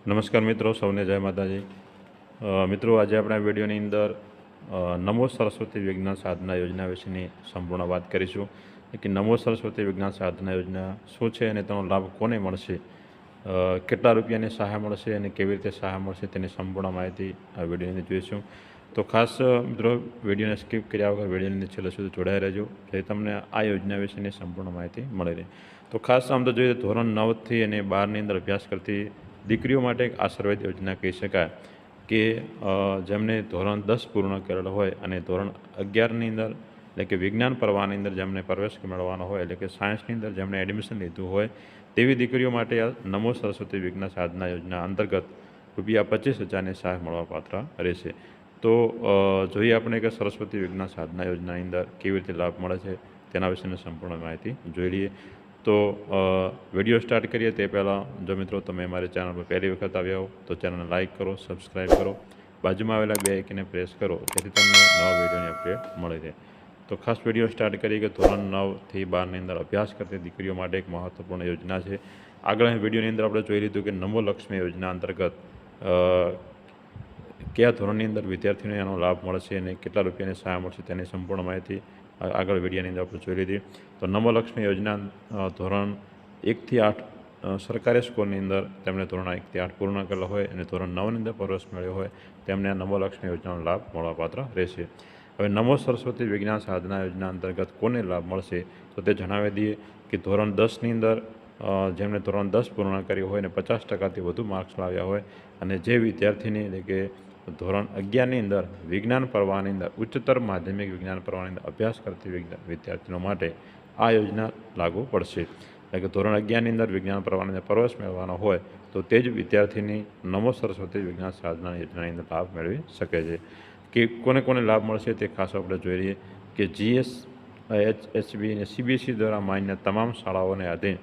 નમસ્કાર મિત્રો, સૌને જય માતાજી। મિત્રો, આજે આપણે આ વિડીયોની અંદર નમો સરસ્વતી વિજ્ઞાન સાધના યોજના વિશેની સંપૂર્ણ વાત કરીશું કે નમો સરસ્વતી વિજ્ઞાન સાધના યોજના શું છે અને તેનો લાભ કોને મળશે, કેટલા રૂપિયાની સહાય મળશે અને કેવી રીતે સહાય મળશે તેની સંપૂર્ણ માહિતી આ વિડીયોની જોઈશું। તો ખાસ મિત્રો, વિડીયોને સ્કીપ કર્યા વગર વિડીયોની છેલ્લે સુધી જોડાઈ રહેજો, જેથી તમને આ યોજના વિશેની સંપૂર્ણ માહિતી મળી રહે। તો ખાસ આમ તો જોઈએ, ધોરણ 9થી અને 12ની અંદર અભ્યાસ કરતી દીકરીઓ માટે એક આશીર્વાદ યોજના કહી શકાય કે જેમને ધોરણ 10 પૂર્ણ કરેલો હોય અને ધોરણ 11ની અંદર એટલે કે વિજ્ઞાન પ્રવાહની અંદર જેમને પ્રવેશ મેળવવાનો હોય, એટલે કે સાયન્સની અંદર જેમણે એડમિશન લીધું હોય તેવી દીકરીઓ માટે આ નમો સરસ્વતી વિજ્ઞાન સાધના યોજના અંતર્ગત ₹25,000ની સહાય મળવાપાત્ર રહેશે। તો જોઈએ આપણે કે સરસ્વતી વિજ્ઞાન સાધના યોજનાની અંદર કેવી રીતે લાભ મળે છે તેના વિશેની સંપૂર્ણ માહિતી જોઈ લઈએ। તો વિડીયો સ્ટાર્ટ કરીએ તે પહેલાં જો મિત્રો તમે અમારી ચેનલ પર પહેલી વખત આવ્યા હો તો ચેનલને લાઇક કરો, સબસ્ક્રાઈબ કરો, બાજુમાં આવેલા બે આઇકનને પ્રેસ કરો, જેથી તમને નવા વિડીયોની અપડેટ મળી રહે। તો ખાસ વિડીયો સ્ટાર્ટ કરીએ કે ધોરણ 9થી 12ની અંદર અભ્યાસ કરતી દીકરીઓ માટે એક મહત્ત્વપૂર્ણ યોજના છે। આગળની વિડીયોની અંદર આપણે જોઈ લીધું કે નમો લક્ષ્મી યોજના અંતર્ગત કયા ધોરણની અંદર વિદ્યાર્થીઓને એનો લાભ મળશે અને કેટલા રૂપિયાની સહાય મળશે તેની સંપૂર્ણ માહિતી આગળ વિડીયોની અંદર આપણે જોઈ લીધી। તો નમો લક્ષ્મી યોજના ધોરણ 1થી 8 સરકારી સ્કૂલની અંદર તેમણે ધોરણ 1થી 8 પૂર્ણ કરેલો હોય અને ધોરણ 9ની અંદર પ્રવેશ મેળવ્યો હોય તેમને આ નમો લક્ષ્મી યોજનાનો લાભ મળવાપાત્ર રહેશે। હવે નમો સરસ્વતી વિજ્ઞાન સાધના યોજના અંતર્ગત કોને લાભ મળશે તો તે જણાવી દઈએ કે ધોરણ 10ની અંદર જેમણે ધોરણ 10 પૂર્ણ કર્યું હોય અને 50%થી વધુ માર્ક્સ લાવ્યા હોય અને જે વિદ્યાર્થીની એટલે કે ધોરણ 11ની અંદર વિજ્ઞાન પ્રવાહની અંદર ઉચ્ચતર માધ્યમિક વિજ્ઞાન પ્રવાહની અંદર અભ્યાસ કરતી વિદ્યાર્થીઓ માટે આ યોજના લાગુ પડશે। એટલે કે ધોરણ 11ની અંદર વિજ્ઞાન પ્રવાહની અંદર પ્રવેશ મેળવવાનો હોય તો તે જ વિદ્યાર્થીની નમો સરસ્વતી વિજ્ઞાન સાધના યોજનાની અંદર લાભ મેળવી શકે છે। કે કોને કોને લાભ મળશે તે ખાસ આપણે જોઈ લઈએ કે GS, HSB અને CBSE દ્વારા માન્ય તમામ શાળાઓને આધીન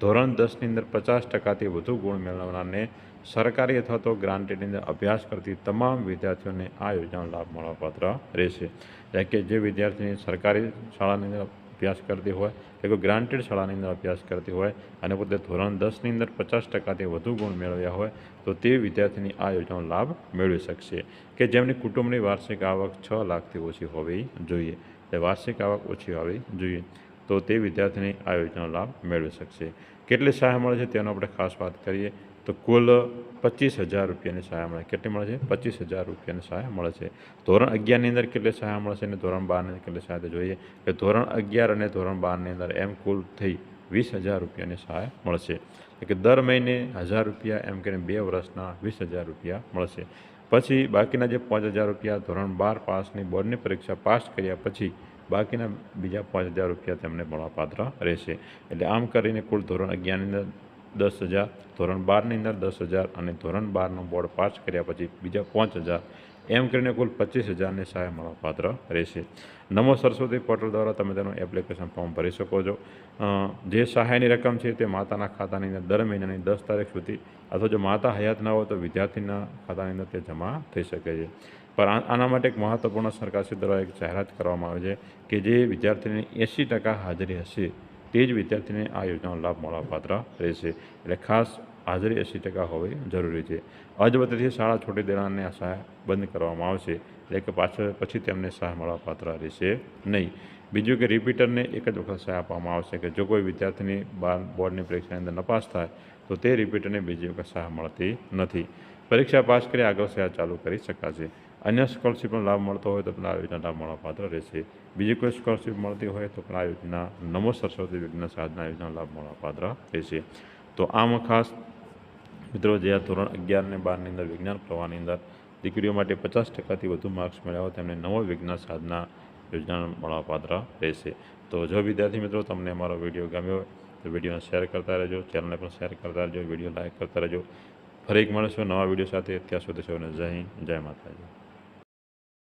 ધોરણ 10ની અંદર 50%થી વધુ ગુણ મેળવનારને સરકારી અથવા તો ગ્રાન્ટેડની અંદર અભ્યાસ કરતી તમામ વિદ્યાર્થીઓને આ યોજનાનો લાભ મળવાપાત્ર રહેશે। એટલે કે જે વિદ્યાર્થીની સરકારી શાળાની અંદર અભ્યાસ કરતી હોય કે કોઈ ગ્રાન્ટેડ શાળાની અંદર અભ્યાસ કરતી હોય અને પોતે ધોરણ 10ની અંદર 50%થી વધુ ગુણ મેળવ્યા હોય તો તે વિદ્યાર્થીની આ યોજનાનો લાભ મેળવી શકશે। કે જેમની કુટુંબની વાર્ષિક આવક 6 લાખથી ઓછી હોવી જોઈએ, એટલે વાર્ષિક આવક ઓછી હોવી જોઈએ તો તે વિદ્યાર્થીની આ યોજનાનો લાભ મેળવી શકશે। કેટલી સહાય મળે છે તેનો આપણે ખાસ વાત કરીએ તો કુલ ₹25,000ની સહાય મળે। કેટલી મળે છે? ₹25,000ની સહાય મળે છે। ધોરણ 11ની અંદર કેટલી સહાય મળશે અને ધોરણ 12ની અંદર કેટલી સહાય જોઈએ કે ધોરણ 11 અને ધોરણ 12ની અંદર એમ કુલ થઈ ₹20,000ની સહાય મળશે। એટલે કે દર મહિને ₹1,000 એમ કરીને 2 વર્ષના ₹20,000 મળશે। પછી બાકીના જે ₹5,000 ધોરણ 12 પાસની બોર્ડની પરીક્ષા પાસ કર્યા પછી બાકીના બીજા ₹5,000 તેમને મળવાપાત્ર રહેશે। એટલે આમ કરીને કુલ ધોરણ 11ની અંદર 10,000, ધોરણ 12ની અંદર 10,000 અને ધોરણ 12નું બોર્ડ પાસ કર્યા પછી બીજા 5,000 એમ કરીને કુલ ₹25,000ની સહાય મળવાપાત્ર રહેશે। નમો સરસ્વતી પોર્ટલ દ્વારા તમે તેનું એપ્લિકેશન ફોર્મ ભરી શકો છો। જે સહાયની રકમ છે તે માતાના ખાતાની અંદર દર મહિનાની 10 તારીખ સુધી અથવા જો માતા હયાત ના હોય તો વિદ્યાર્થીના ખાતાની અંદર તે જમા થઈ શકે છે। પણ આના માટે એક મહત્ત્વપૂર્ણ સરકારશ્રી દ્વારા એક જાહેરાત કરવામાં આવે છે કે જે વિદ્યાર્થીની 80% હાજરી હશે તે જ વિદ્યાર્થીને આ યોજનાનો લાભ મળવાપાત્ર રહેશે। એટલે ખાસ હાજરી 80% હોવી જરૂરી છે। અજવતરીથી શાળા છોડી દેનારને આ સહાય બંધ કરવામાં આવશે, એટલે કે પછી તેમને સહાય મળવાપાત્ર રહેશે નહીં। બીજું કે રિપીટરને એક જ વખત સહાય આપવામાં આવશે કે જો કોઈ વિદ્યાર્થીની બોર્ડની પરીક્ષાની અંદર નપાસ થાય તો તે રિપીટરને બીજી વખત સહાય મળતી નથી। પરીક્ષા પાસ કરી આગળ સહાય ચાલુ કરી શકાશે। અન્ય સ્કોલરશીપનો લાભ મળતો હોય તો પણ આ યોજના લાભ મળવાપાત્ર રહેશે। બીજી કોઈ સ્કોલરશીપ મળતી હોય તો પણ આ યોજના નમો સરસ્વતી વિજ્ઞાન સાધના યોજનાનો લાભ મળવાપાત્ર રહેશે। તો આમ ખાસ મિત્રો, જે આ ધોરણ 11 અને 12ની અંદર વિજ્ઞાન પ્રવાહની અંદર દીકરીઓ માટે 50%થી વધુ માર્ક્સ મેળવ્યા હોય તેમને નવો વિજ્ઞાન સાધના યોજના મળવાપાત્ર રહેશે। તો જો વિદ્યાર્થી મિત્રો તમને અમારો વિડીયો ગમ્યો હોય તો વિડીયોને શેર કરતા રહેજો, ચેનલને પણ શેર કરતા રહેજો, વિડીયો લાઇક કરતા રહેજો। ફરી એક મળીશું નવા વિડીયો સાથે। અત્યાર સુધી સૌને જય હિન્દ, જય માતાજી।